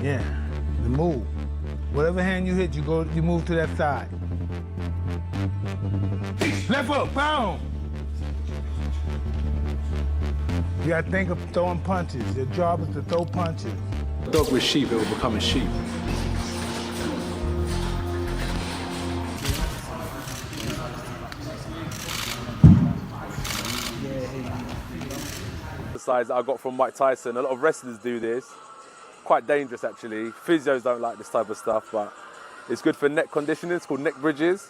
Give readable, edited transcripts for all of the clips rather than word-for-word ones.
Yeah, the move. Whatever hand you hit, you move to that side. Left hook, boom! You gotta think of throwing punches. Your job is to throw punches. A dog with sheep, it will become a sheep. Exercise I got from Mike Tyson. A lot of wrestlers do this. Quite dangerous actually. Physios don't like this type of stuff, but it's good for neck conditioning. It's called neck bridges.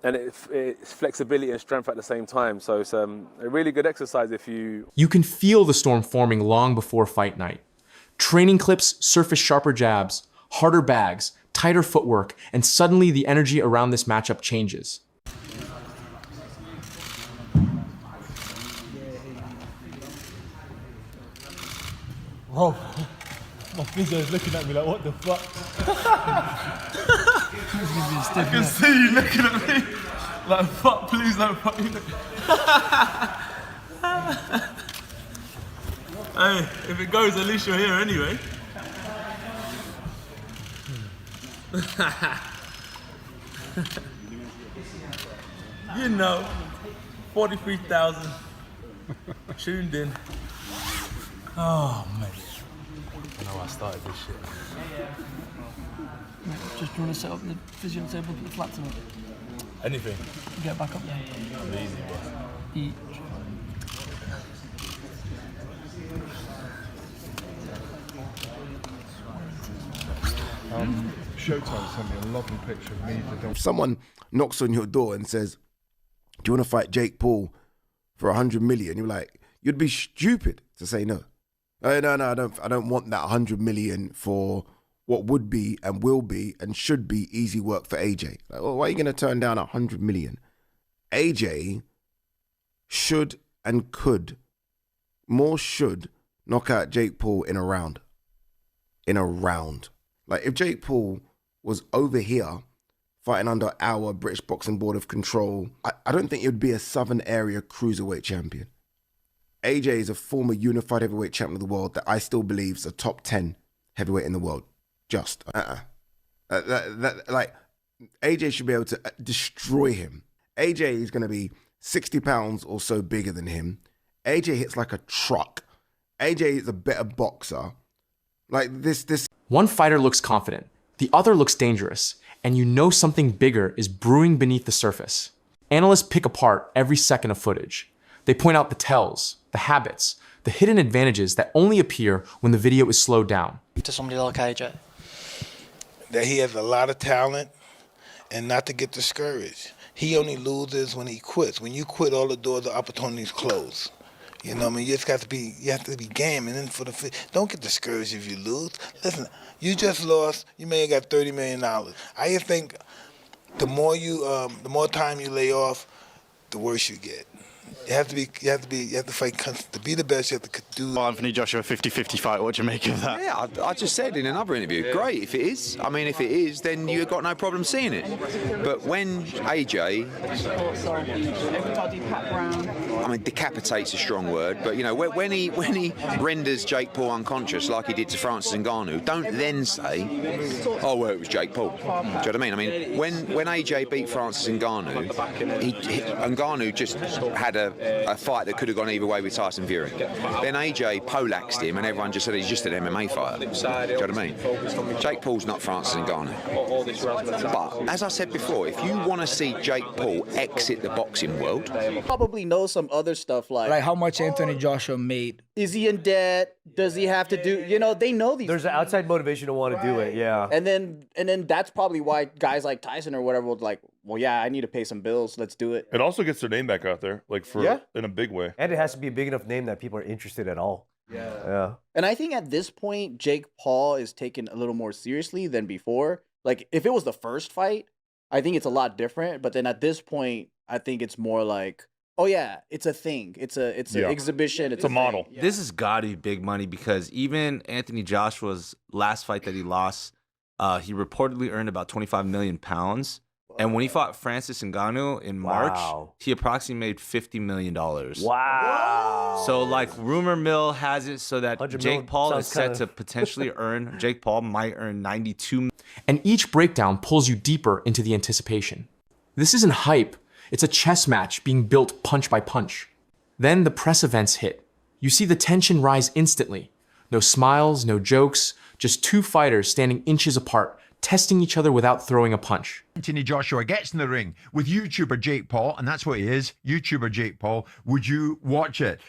And it's flexibility and strength at the same time. So it's a really good exercise if you... You can feel the storm forming long before fight night. Training clips surface sharper jabs, harder bags, tighter footwork, and suddenly the energy around this matchup changes. Whoa, my physio is looking at me like, what the fuck? I can see you looking at me like, fuck, please don't fucking look. Hey, if it goes, at least you're here anyway. You know, 43,000 tuned in. Oh, mate. I know I started this shit. Just trying to set up the physio table, put the flats on it. Anything. Get back up. I'm easy, boss. Eat. Showdown sent me a lovely picture of me. If someone knocks on your door and says, do you want to fight Jake Paul for 100 million? You're like, you'd be stupid to say no. No, I don't want that 100 million for what would be and will be and should be easy work for AJ. Like, well, why are you going to turn down 100 million? AJ should and could, more should, knock out Jake Paul in a round. In a round. Like, if Jake Paul was over here fighting under our British Boxing Board of Control, I don't think it would be a Southern Area cruiserweight champion. AJ is a former unified heavyweight champion of the world that I still believe is a top 10 heavyweight in the world. Just. Like, AJ should be able to destroy him. AJ is going to be 60 pounds or so bigger than him. AJ hits like a truck. AJ is a better boxer. Like, this. One fighter looks confident, the other looks dangerous, and you know something bigger is brewing beneath the surface. Analysts pick apart every second of footage. They point out the tells, the habits, the hidden advantages that only appear when the video is slowed down. To somebody like AJ. That he has a lot of talent and not to get discouraged. He only loses when he quits. When you quit, all the doors of opportunities close. You know what I mean? You just got to be, you have to be game. And then don't get discouraged if you lose. Listen, you just lost, you may have got $30 million. I just think the more time you lay off, the worse you get. You have to fight to be the best. You have to do. Anthony Joshua 50-50 fight. What do you make of that? Yeah, I just said in another interview, great if it is. I mean, if it is, then you've got no problem seeing it. But when AJ, I mean, decapitate's a strong word, but you know, when he renders Jake Paul unconscious like he did to Francis Ngannou, don't then say, oh well, it was Jake Paul. Do you know what I mean? I mean, when AJ beat Francis Ngannou, Ngannou just had a fight that could have gone either way with Tyson Fury. Then AJ poleaxed him and everyone just said he's just an MMA fighter. Do you know what I mean? Jake Paul's not Francis Ngannou. But, as I said before, if you want to see Jake Paul exit the boxing world... Probably know some other stuff like how much Anthony Joshua made. Is he in debt? Does he have to do... You know, they know these... There's an outside motivation to want to do it, yeah. And then that's probably why guys like Tyson or whatever would like, well, yeah, I need to pay some bills. Let's do it. It also gets their name back out there, like in a big way. And it has to be a big enough name that people are interested at all. Yeah. And I think at this point, Jake Paul is taken a little more seriously than before. Like, if it was the first fight, I think it's a lot different. But then at this point, I think it's more like, oh yeah, it's a thing. It's an exhibition. It's a model. Yeah. This has got to be big money because even Anthony Joshua's last fight that he lost, he reportedly earned about 25 million pounds. And when he fought Francis Ngannou in March, he approximately made $50 million. Wow. So, like, rumor mill has it so that 100 Jake million Paul sounds is set kinda- to potentially earn, Jake Paul might earn 92. And each breakdown pulls you deeper into the anticipation. This isn't hype, it's a chess match being built punch by punch. Then the press events hit. You see the tension rise instantly. No smiles, no jokes, just two fighters standing inches apart, testing each other without throwing a punch. Anthony Joshua gets in the ring with YouTuber Jake Paul, and that's what he is, YouTuber Jake Paul. Would you watch it?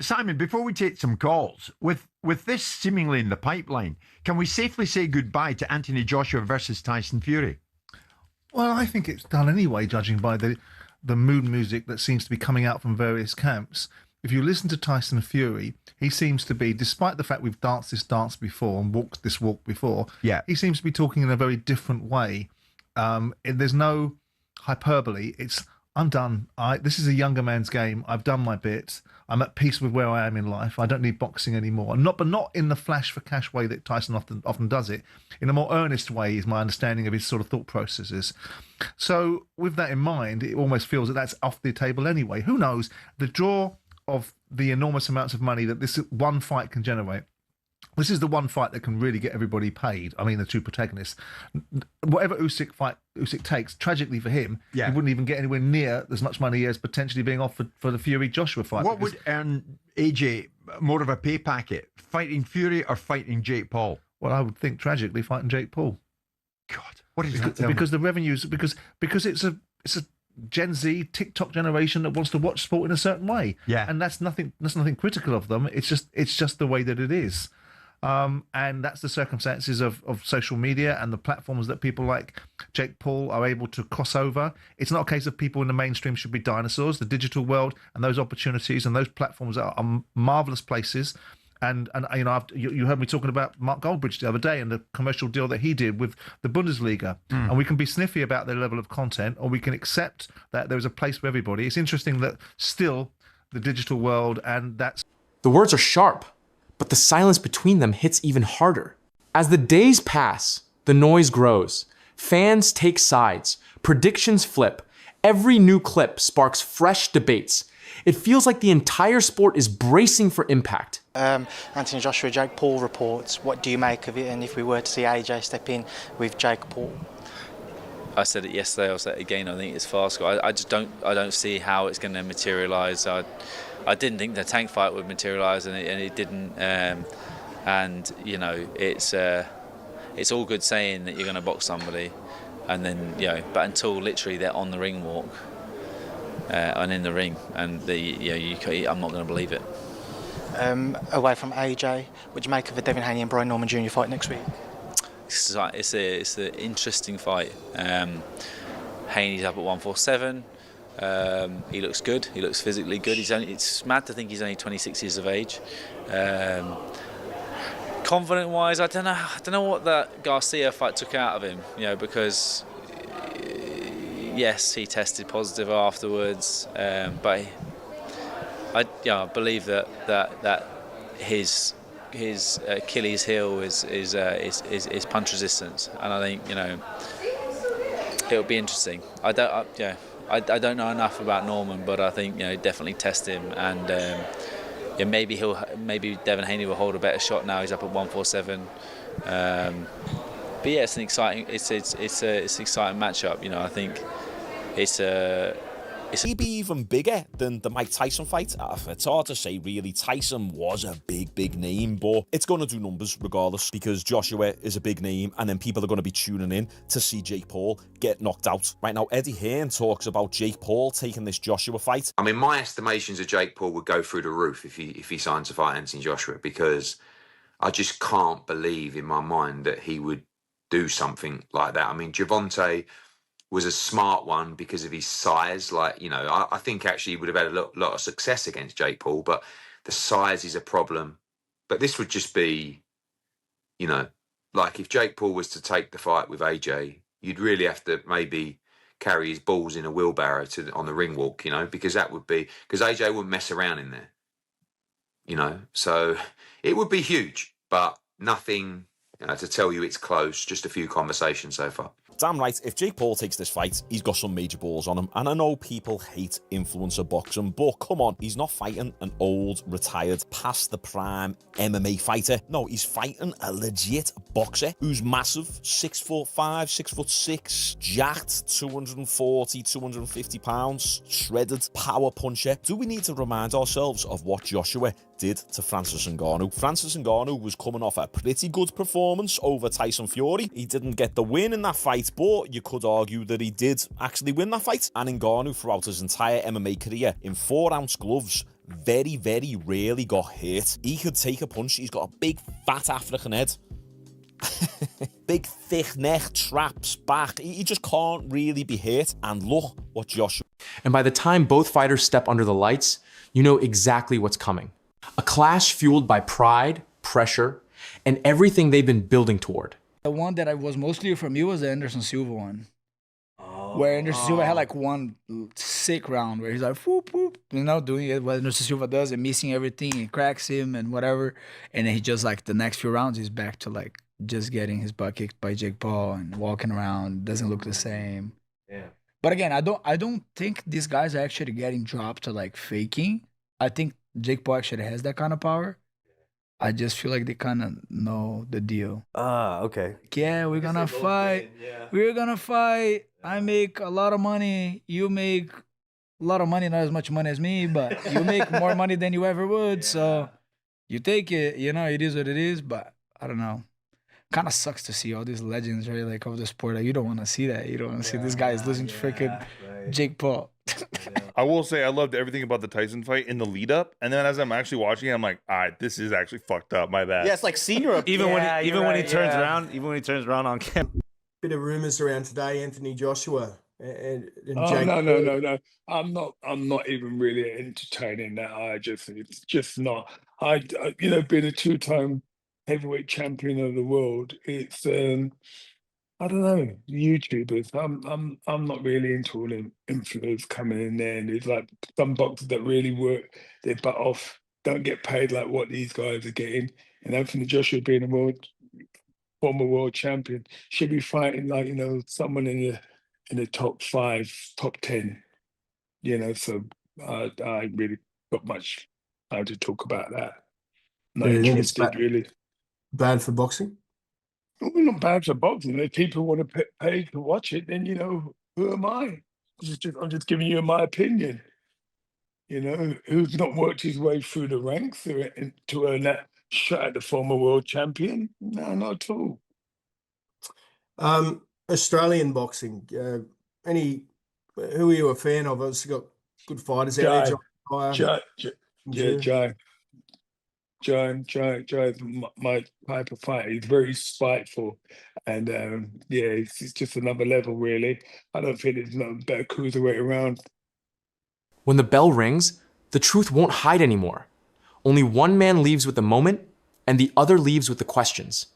Simon, before we take some calls, with this seemingly in the pipeline, can we safely say goodbye to Anthony Joshua versus Tyson Fury? Well, I think it's done anyway, judging by the mood music that seems to be coming out from various camps. If you listen to Tyson Fury, he seems to be, despite the fact we've danced this dance before and walked this walk before, he seems to be talking in a very different way. There's no hyperbole. It's, I'm done. This is a younger man's game. I've done my bit. I'm at peace with where I am in life. I don't need boxing anymore. But not in the flash for cash way that Tyson often does it. In a more earnest way is my understanding of his sort of thought processes. So with that in mind, it almost feels that that's off the table anyway. Who knows? The draw of the enormous amounts of money that this one fight can generate. This is the one fight that can really get everybody paid. I mean, the two protagonists. Whatever Usyk takes, tragically for him, he wouldn't even get anywhere near as much money as potentially being offered for the Fury-Joshua fight. What would earn AJ more of a pay packet, fighting Fury or fighting Jake Paul? Well, I would think tragically fighting Jake Paul. God, what is that? Because the revenues, because it's a Gen Z TikTok generation that wants to watch sport in a certain way. Yeah, and that's nothing critical of them. It's just the way that it is. And that's the circumstances of social media and the platforms that people like Jake Paul are able to cross over. It's not a case of people in the mainstream should be dinosaurs. The digital world and those opportunities and those platforms are marvelous places. And you know, you heard me talking about Mark Goldbridge the other day and the commercial deal that he did with the Bundesliga. And we can be sniffy about their level of content, or we can accept that there is a place for everybody. It's interesting that still the digital world and that's... The words are sharp, but the silence between them hits even harder. As the days pass, the noise grows. Fans take sides. Predictions flip. Every new clip sparks fresh debates. It feels like the entire sport is bracing for impact. Anthony Joshua, Jake Paul reports. What do you make of it? And if we were to see AJ step in with Jake Paul? I said it yesterday, I'll say it again, I think it's fast. I just don't see how it's going to materialise. I didn't think the tank fight would materialise, and it didn't. And you know, it's all good saying that you're going to box somebody, and then but until literally they're on the ring walk and in the ring, and I'm not going to believe it. Away from AJ, what do you make of the Devin Haney and Brian Norman Jr. fight next week? It's an interesting fight. Haney's up at 147. He looks good. He looks physically good. It's mad to think he's only 26 years of age. Confident-wise, I don't know what that Garcia fight took out of him. Because yes, he tested positive afterwards, but I believe that his Achilles heel is punch resistance, and I think it'll be interesting. I don't know enough about Norman, but I think definitely test him, and maybe Devin Haney will hold a better shot now. He's up at 147. But yeah, it's an exciting matchup. I think it's maybe even bigger than the Mike Tyson fight. It's hard to say, really. Tyson was a big name, but it's going to do numbers regardless, because Joshua is a big name, and then people are going to be tuning in to see Jake Paul get knocked out. Right now, Eddie Hearn talks about Jake Paul taking this Joshua fight. I mean, my estimations of Jake Paul would go through the roof if he signs to fight Anthony Joshua, because I just can't believe in my mind that he would do something like that. I mean, Gervonta was a smart one because of his size. I think actually he would have had a lot of success against Jake Paul, but the size is a problem. But this would just be, like if Jake Paul was to take the fight with AJ, you'd really have to maybe carry his balls in a wheelbarrow on the ring walk, because AJ wouldn't mess around in there, so it would be huge, but nothing to tell you it's close, just a few conversations so far. Damn right, if Jake Paul takes this fight, he's got some major balls on him. And I know people hate influencer boxing, but come on, he's not fighting an old, retired, past the prime MMA fighter. No, he's fighting a legit boxer who's massive, 6'5", 6'6", jacked, 240, 250 pounds, shredded, power puncher. Do we need to remind ourselves of what Joshua did to Francis Ngannou? Francis Ngannou was coming off a pretty good performance over Tyson Fury. He didn't get the win in that fight, but you could argue that he did actually win that fight. And Ngannou, throughout his entire MMA career, in 4-ounce gloves, very, very rarely got hit. He could take a punch. He's got a big, fat African head. Big, thick neck, traps, back. He just can't really be hit. And look what Joshua... And by the time both fighters step under the lights, you know exactly what's coming. A clash fueled by pride, pressure, and everything they've been building toward. The one that I was mostly from you was the Anderson Silva one. Where Anderson Silva had like one sick round where he's like, whoop, whoop, you know, doing it what Anderson Silva does and missing everything and cracks him and whatever. And then he just like the next few rounds, he's back to like just getting his butt kicked by Jake Paul and walking around, doesn't look the same. Yeah. But again, I don't think these guys are actually getting dropped to like faking. I think Jake Paul actually has that kind of power. I just feel like they kind of know the deal. Okay. Yeah, we're gonna fight. We're gonna fight. I make a lot of money. You make a lot of money, not as much money as me, but you make more money than you ever would. So you take it. You know, it is what it is. But I don't know. Kind of sucks to see all these legends, right? Like of the sport. Like, you don't want to see that. You don't want to see this guy is losing to freaking Jake Paul. I will say I loved everything about the Tyson fight in the lead up, and then as I'm actually watching it, I'm like, all right, this is actually fucked up. My bad. Yeah, it's like senior. Even when he turns around on camera. Bit of rumours around today, Anthony Joshua and Jake. No. I'm not even really entertaining that. It's just not. Being a two-time heavyweight champion of the world, it's I don't know, YouTubers. I'm not really into all them influencers coming in there, and there's like some boxers that really work their butt off, don't get paid like what these guys are getting. And Anthony Joshua being a former world champion should be fighting like someone in the top 5, top 10. So I really got much time to talk about that. Not interested really. Bad for boxing? Well, not bad for boxing. If people want to pay to watch it, then who am I? I'm just giving you my opinion. Who's not worked his way through the ranks to earn that shot at the former world champion? No, not at all. Australian boxing. Who are you a fan of? Obviously got good fighters out there. Joe's my type of fighter. He's very spiteful, and it's just another level, really. I don't think there's no better cruiserweight around. When the bell rings, the truth won't hide anymore. Only one man leaves with the moment, and the other leaves with the questions.